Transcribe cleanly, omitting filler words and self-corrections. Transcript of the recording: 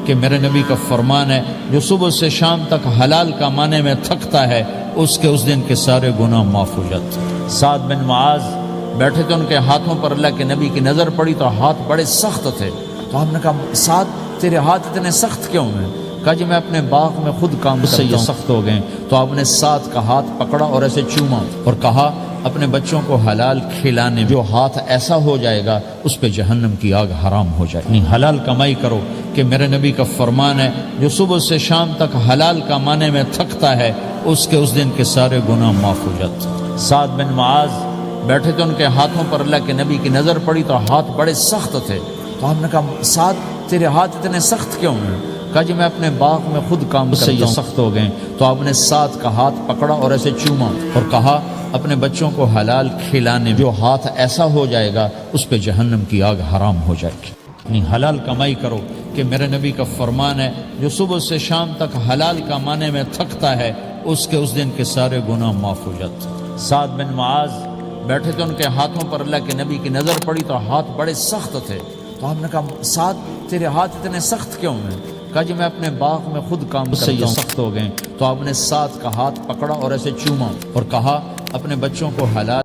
کہ میرے نبی کا فرمان ہے جو صبح سے شام تک حلال کمانے میں تھکتا ہے اس دن کے سارے گناہ معاف ہو جاتے ہیں۔ سعد بن معاذ بیٹھے تھے، ان کے ہاتھوں پر اللہ کے نبی کی نظر پڑی تو ہاتھ بڑے سخت تھے، تو آپ نے کہا سعد تیرے ہاتھ اتنے سخت کیوں ہیں؟ کہا جی میں اپنے باغ میں خود کام کرتا ہوں، یہ سخت ہو گئے۔ تو آپ نے سعد کا ہاتھ پکڑا اور ایسے چوما اور کہا اپنے بچوں کو حلال کھلانے میں جو ہاتھ ایسا ہو جائے گا اس پہ جہنم کی آگ حرام ہو جائے گی۔ حلال کمائی کرو کہ میرے نبی کا فرمان ہے جو صبح سے شام تک حلال کمانے میں تھکتا ہے اس دن کے سارے گناہ معاف ہو جاتے ہیں۔ سعد بن معاذ بیٹھے تھے، ان کے ہاتھوں پر اللہ کے نبی کی نظر پڑی تو ہاتھ بڑے سخت تھے، تو آپ نے کہا سعد تیرے ہاتھ اتنے سخت کیوں ہیں؟ کہا جی میں اپنے باغ میں خود کام کرتا ہوں، یہ سخت ہو گئے۔ تو آپ نے سعد کا ہاتھ پکڑا اور ایسے چوما اور کہا اپنے بچوں کو حلال کھلانے میں جو ہاتھ ایسا ہو جائے گا اس پہ جہنم کی آگ حرام ہو جائے گی۔ حلال کمائی کرو کہ میرے نبی کا فرمان ہے جو صبح سے شام تک حلال کمانے میں تھکتا ہے اس دن کے سارے گناہ معاف ہو جاتے ہیں۔ سعد بن معاذ بیٹھے تھے، ان کے ہاتھوں پر اللہ کے نبی کی نظر پڑی تو ہاتھ بڑے سخت تھے، تو آپ نے کہا سعد تیرے ہاتھ اتنے سخت کیوں ہیں؟ کہا جی میں اپنے باغ میں خود کام کرتا ہوں، یہ سخت ہو گئے۔ تو آپ نے سعد کا ہاتھ پکڑا اور ایسے چوما اور کہا اپنے بچوں کو حلال